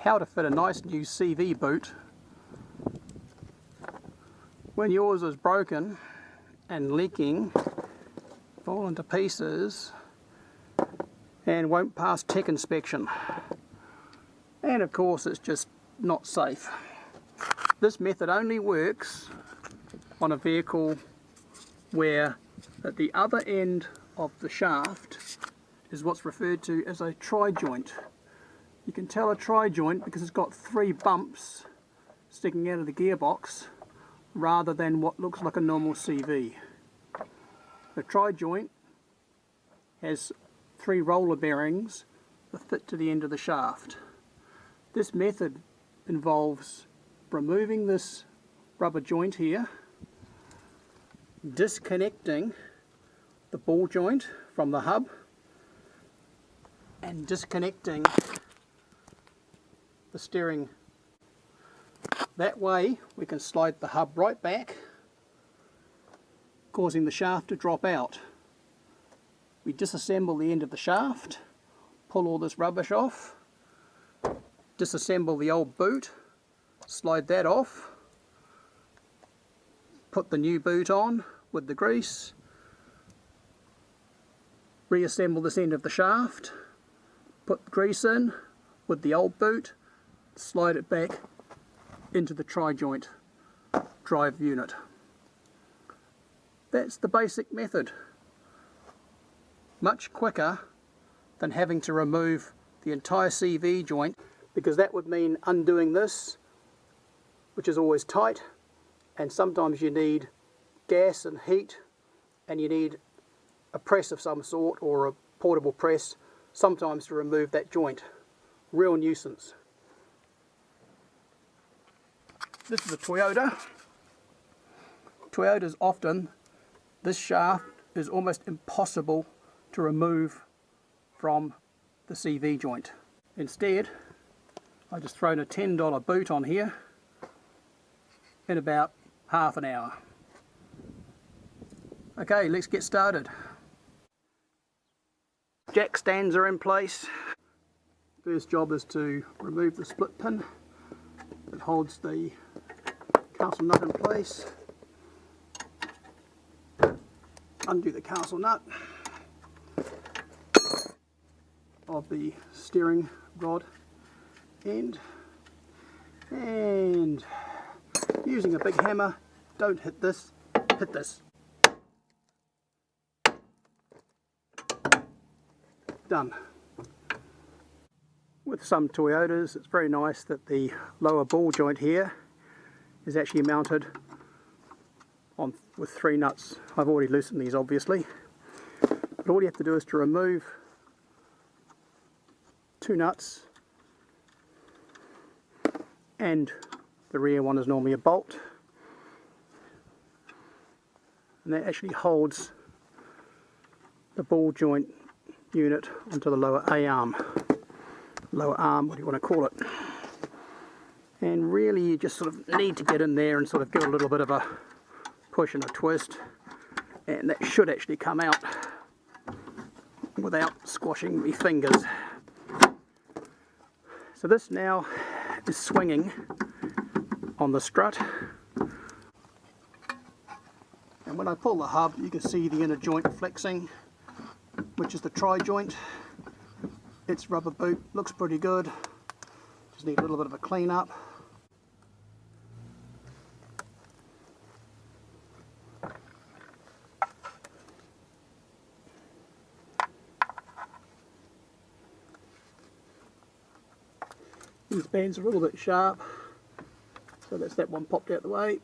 how to fit a nice new CV boot when yours is broken and leaking, falling to pieces, and won't pass tech inspection. And of course it's just not safe. This method only works on a vehicle where at the other end of the shaft is what's referred to as a tri-joint. You can tell a tri-joint because it's got 3 bumps sticking out of the gearbox rather than what looks like a normal CV. The tri-joint has 3 roller bearings that fit to the end of the shaft. This method involves removing this rubber joint here, disconnecting the ball joint from the hub, and disconnecting the steering. That way we can slide the hub right back, causing the shaft to drop out. We disassemble the end of the shaft, pull all this rubbish off, disassemble the old boot, slide that off, put the new boot on with the grease, reassemble this end of the shaft, put the grease in with the old boot, slide it back into the tri-joint drive unit. That's the basic method. Much quicker than having to remove the entire CV joint, because that would mean undoing this, which is always tight, and sometimes you need gas and heat, and you need a press of some sort or a portable press sometimes to remove that joint. Real nuisance. This is a Toyota. Toyotas often, this shaft is almost impossible to remove from the CV joint. Instead, I've just thrown a $10 boot on here in about half an hour. Okay, let's get started. Jack stands are in place. First job is to remove the split pin that holds the castle nut in place. Undo the castle nut of the steering rod end, and using a big hammer, don't hit this, hit this. Done. With some Toyotas it's very nice that the lower ball joint here is actually mounted on with 3 nuts. I've already loosened these obviously, but all you have to do is to remove 2 nuts, and the rear one is normally a bolt, and that actually holds the ball joint unit onto the lower A-arm. Lower arm, what do you want to call it? And really you just sort of need to get in there and sort of give it a little bit of a push and a twist, and that should actually come out without squashing my fingers. So this now is swinging on the strut, and when I pull the hub you can see the inner joint flexing, which is the tri-joint. Its rubber boot looks pretty good, just need a little bit of a clean up. These bands are a little bit sharp, so that's that one popped out the way.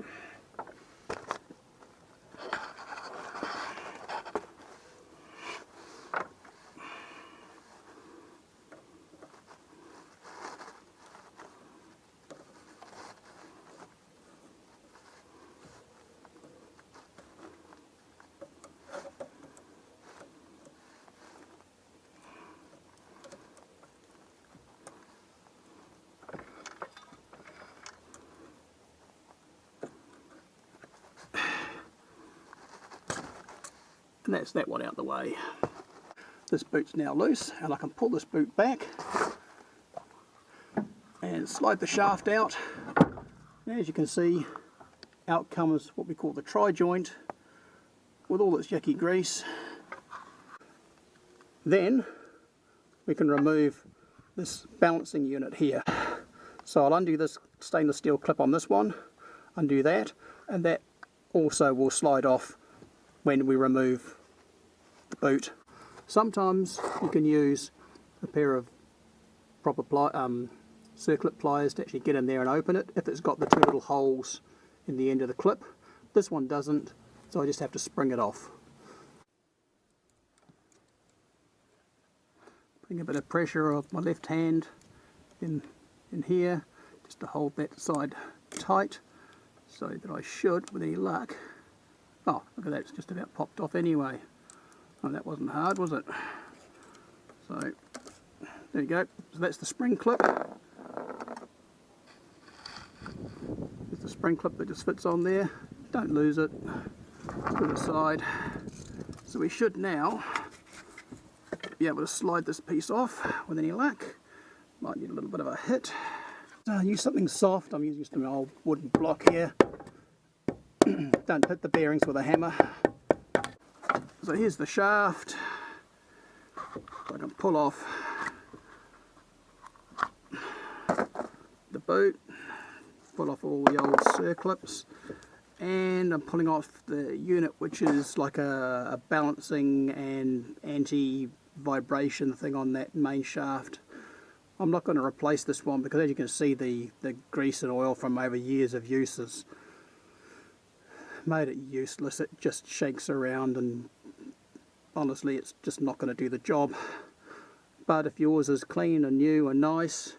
And that's that one out the way. This boot's now loose, and I can pull this boot back and and slide the shaft out. As you can see, out comes what we call the tri-joint with all its yucky grease. Then we can remove this balancing unit here. So I'll undo this stainless steel clip on this one, undo that, and that also will slide off when we remove the boot. Sometimes you can use a pair of proper circlip pliers to actually get in there and open it if it's got the two little holes in the end of the clip. This one doesn't, so I just have to spring it off. Putting a bit of pressure of my left hand in here just to hold that side tight, so that I should, with any luck. Oh, look at that, it's just about popped off anyway. Oh, that wasn't hard, was it? So there you go. So that's the spring clip. It's the spring clip that just fits on there. Don't lose it. Put it aside. So we should now be able to slide this piece off with any luck. Might need a little bit of a hit. So I use something soft. I'm using just an old wooden block here. Don't hit the bearings with a hammer. So here's the shaft. I can pull off the boot, pull off all the old circlips, and I'm pulling off the unit, which is like a balancing and anti-vibration thing on that main shaft. I'm not going to replace this one because, as you can see, the grease and oil from over years of use has made it useless. It just shakes around, and honestly it's just not going to do the job. But if yours is clean and new and nice,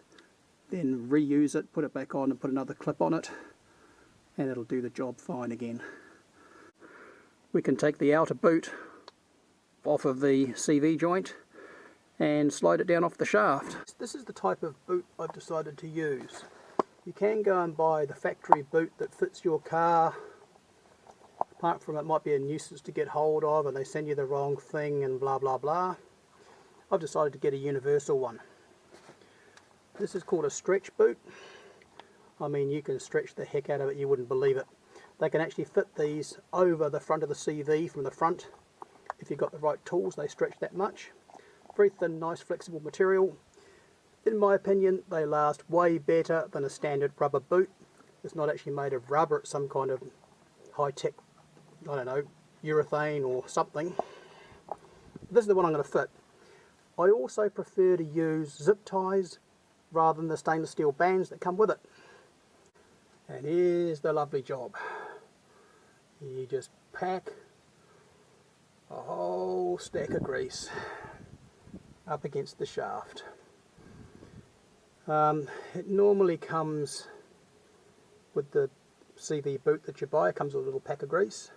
then reuse it, put it back on and put another clip on it, and it'll do the job fine again. We can take the outer boot off of the CV joint and slide it down off the shaft. This is the type of boot I've decided to use. You can go and buy the factory boot that fits your car. Apart from it might be a nuisance to get hold of and they send you the wrong thing and blah blah blah. I've decided to get a universal one. This is called a stretch boot. I mean, you can stretch the heck out of it, you wouldn't believe it. They can actually fit these over the front of the CV from the front. If you've got the right tools, they stretch that much. Very thin, nice, flexible material. In my opinion, they last way better than a standard rubber boot. It's not actually made of rubber, it's some kind of high-tech, I don't know, urethane or something. This is the one I'm going to fit. I also prefer to use zip ties rather than the stainless steel bands that come with it. And here's the lovely job. You just pack a whole stack of grease up against the shaft. It normally comes with the CV boot that you buy. It comes with a little pack of grease,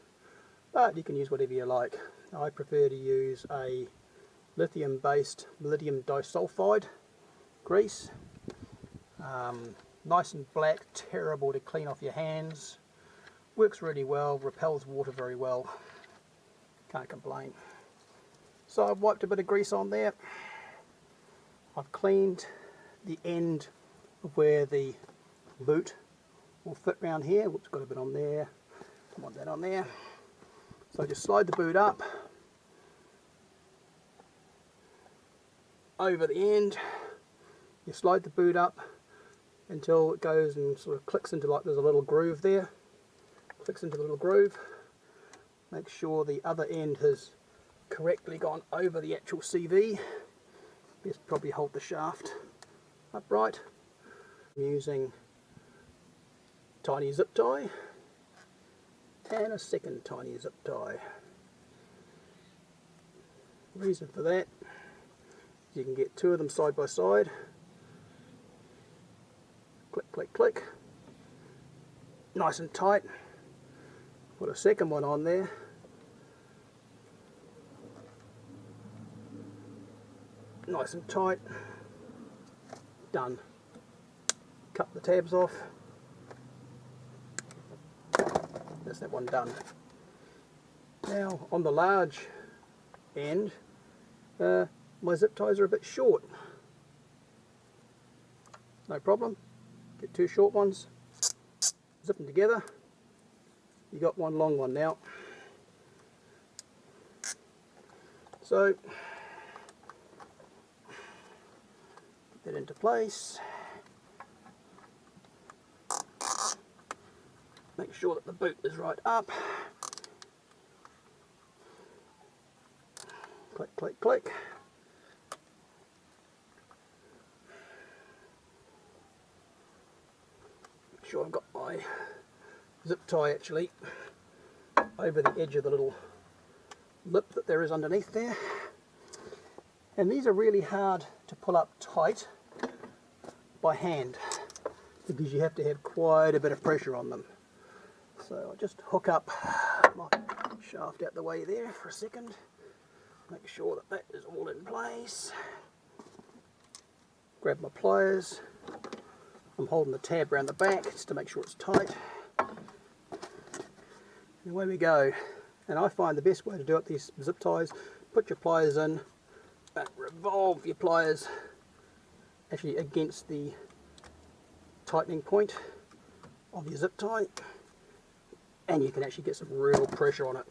but you can use whatever you like. I prefer to use a lithium based lithium disulfide grease. Nice and black, terrible to clean off your hands, works really well, repels water very well, can't complain. So I've wiped a bit of grease on there. I've cleaned the end of where the boot will fit around here. Whoops, got a bit on there, don't want that on there. So I just slide the boot up over the end. You slide the boot up until it goes and sort of clicks into, like, there's a little groove there, clicks into the little groove. Make sure the other end has correctly gone over the actual CV. Best probably hold the shaft upright. I'm using tiny zip tie and a second tiny zip tie. Reason for that, you can get two of them side by side. Click, click, click. Nice and tight. Put a second one on there. Nice and tight. Done. Cut the tabs off. That's that one done. Now on the large end, my zip ties are a bit short. No problem. Get 2 short ones, zip them together, you got one long one now. So put that into place. Make sure that the boot is right up. Click, click, click. Make sure I've got my zip tie actually over the edge of the little lip that there is underneath there. And these are really hard to pull up tight by hand because you have to have quite a bit of pressure on them. So I'll just hook up my shaft out the way there for a second. Make sure that that is all in place. Grab my pliers. I'm holding the tab around the back just to make sure it's tight. And away we go. And I find the best way to do it, these zip ties, put your pliers in, and revolve your pliers actually against the tightening point of your zip tie, and you can actually get some real pressure on it.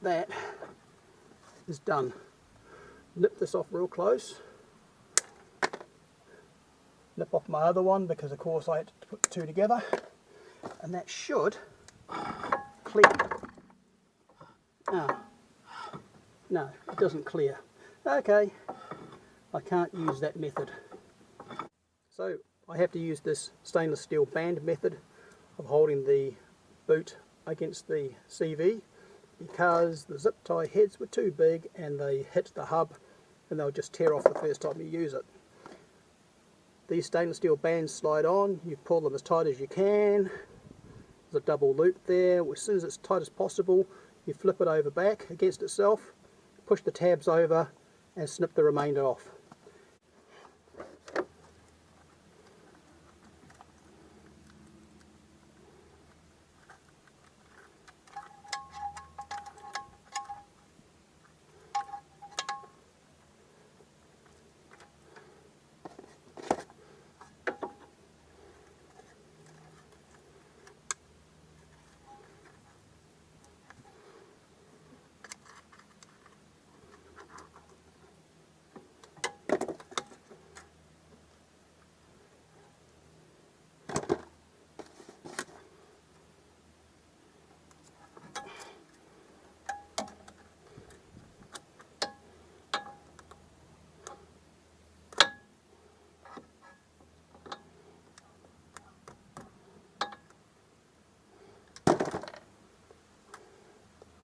That is done. Nip this off real close. Nip off my other one because of course I had to put the 2 together, and that should clear. Oh, no, it doesn't clear. Okay, I can't use that method. So I have to use this stainless steel band method of holding the boot against the CV because the zip tie heads were too big and they hit the hub and they'll just tear off the first time you use it. These stainless steel bands slide on, you pull them as tight as you can. There's a double loop there. As soon as it's tight as possible, you flip it over back against itself, push the tabs over and snip the remainder off.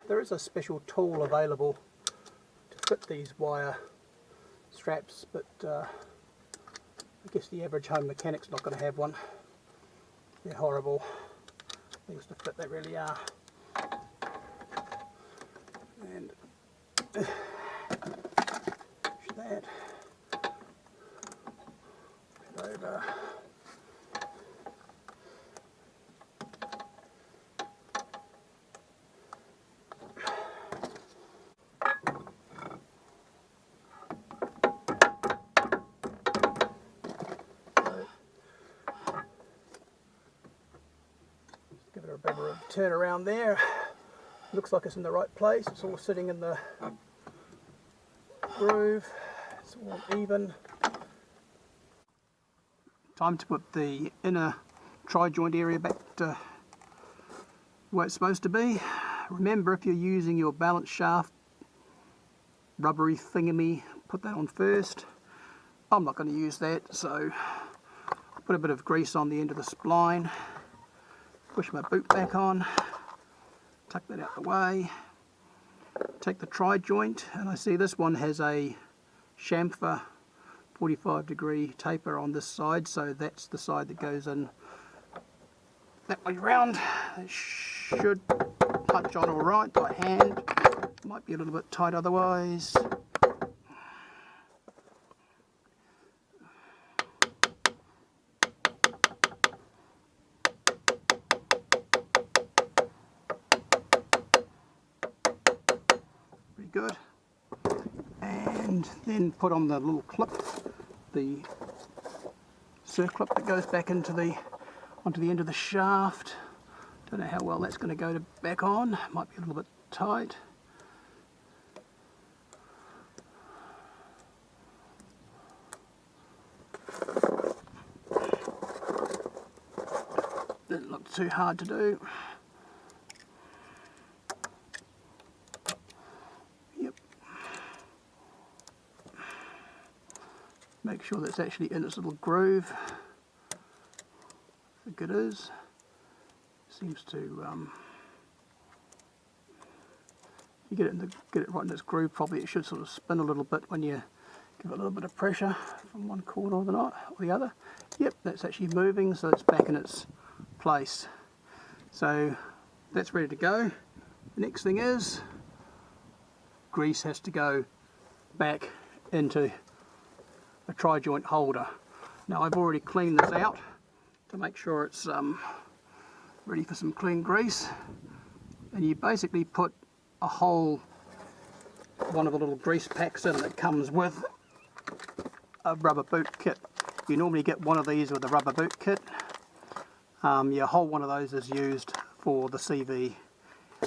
There is a special tool available to fit these wire straps, but I guess the average home mechanic's not going to have one. They're horrible things to fit, they really are. And that over. Give it a bit of a turn around there. Looks like it's in the right place. It's all sitting in the groove. It's all even. Time to put the inner tri-joint area back to where it's supposed to be. Remember, if you're using your balance shaft rubbery thingamy, put that on first. I'm not going to use that, so I'll put a bit of grease on the end of the spline. Push my boot back on, tuck that out the way, take the tri-joint, and I see this one has a chamfer 45-degree taper on this side, so that's the side that goes in that way round. It should punch on alright by hand, might be a little bit tight otherwise. Good. And then put on the little clip, the circlip that goes back into onto the end of the shaft. Don't know how well that's going to go back on. Might be a little bit tight. Didn't look too hard to do. Yep. Make sure that's actually in its little groove. I think it is. Seems to you get it right in its groove. Probably it should sort of spin a little bit when you give it a little bit of pressure from one corner or the other. Yep, that's actually moving, so it's back in its place. So that's ready to go. The next thing is grease has to go back into a tri-joint holder. Now I've already cleaned this out to make sure it's ready for some clean grease, and you basically put a whole one of the little grease packs in that comes with a rubber boot kit. You normally get one of these with a rubber boot kit. Your whole one of those is used for the CV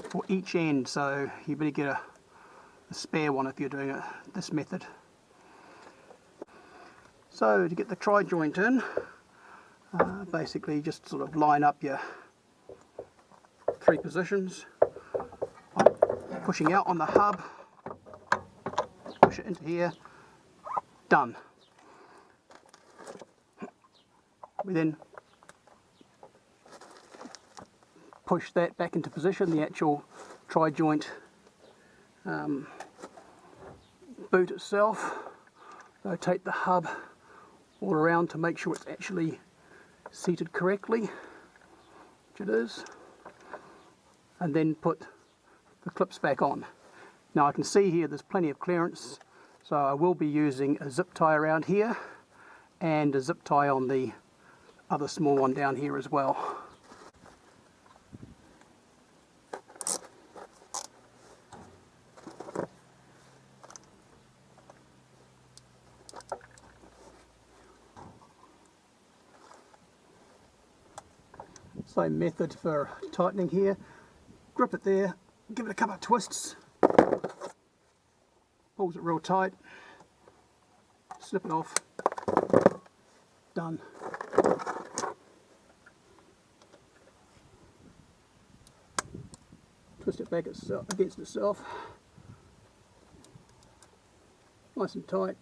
for each end, so you better get a spare one if you're doing it this method. So to get the tri-joint in, basically just sort of line up your 3 positions, pushing out on the hub, push it into here, done. We then push that back into position, the actual tri-joint boot itself, rotate the hub all around to make sure it's actually seated correctly, which it is, and then put the clips back on. Now I can see here there's plenty of clearance, so I will be using a zip tie around here and a zip tie on the other small one down here as well. Same method for tightening here. Grip it there, give it a couple of twists, pulls it real tight, slip it off, done. Twist it back against itself, nice and tight.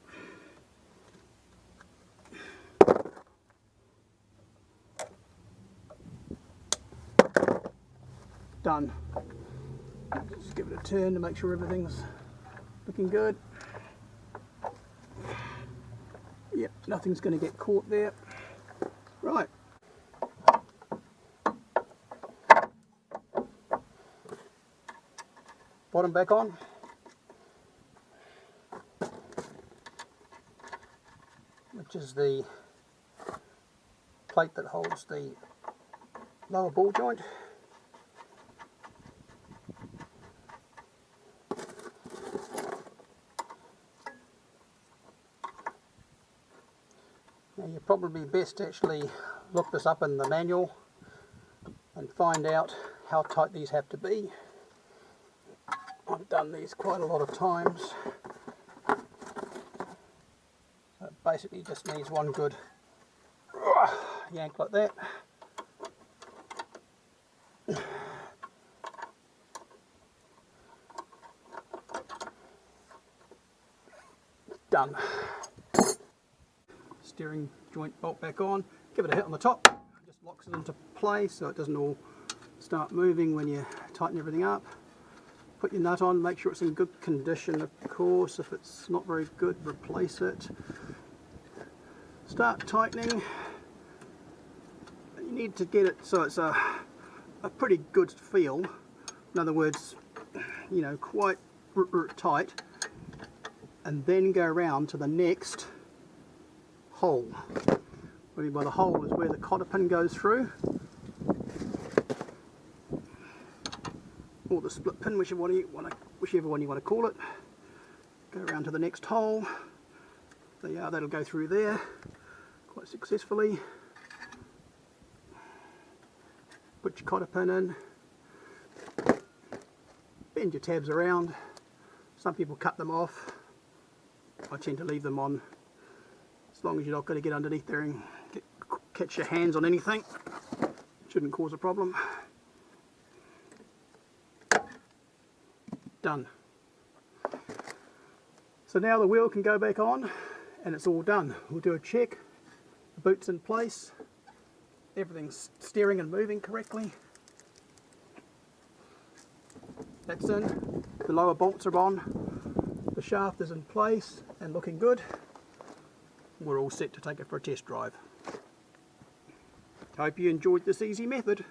Done. Just give it a turn to make sure everything's looking good. Yep, nothing's going to get caught there. Right. Bottom back on. Which is the plate that holds the lower ball joint. Now you're probably best to actually look this up in the manual and find out how tight these have to be. I've done these quite a lot of times. So it basically just needs one good yank like that. Done. Steering joint bolt back on, give it a hit on the top, just locks it into place so it doesn't all start moving when you tighten everything up. Put your nut on, make sure it's in good condition, of course. If it's not very good, replace it. Start tightening. You need to get it so it's a pretty good feel. In other words, you know, quite tight, and then go around to the next hole. What I mean by the hole is where the cotter pin goes through, or the split pin, whichever one you want to call it. Go around to the next hole. There you are, that'll go through there. quite successfully. Put your cotter pin in, bend your tabs around. Some people cut them off. I tend to leave them on, as long as you're not going to get underneath there and catch your hands on anything. Shouldn't cause a problem. Done. So now the wheel can go back on and it's all done. We'll do a check. The boot's in place. Everything's steering and moving correctly. That's in. The lower bolts are on. The shaft is in place and looking good. We're all set to take it for a test drive. Hope you enjoyed this easy method.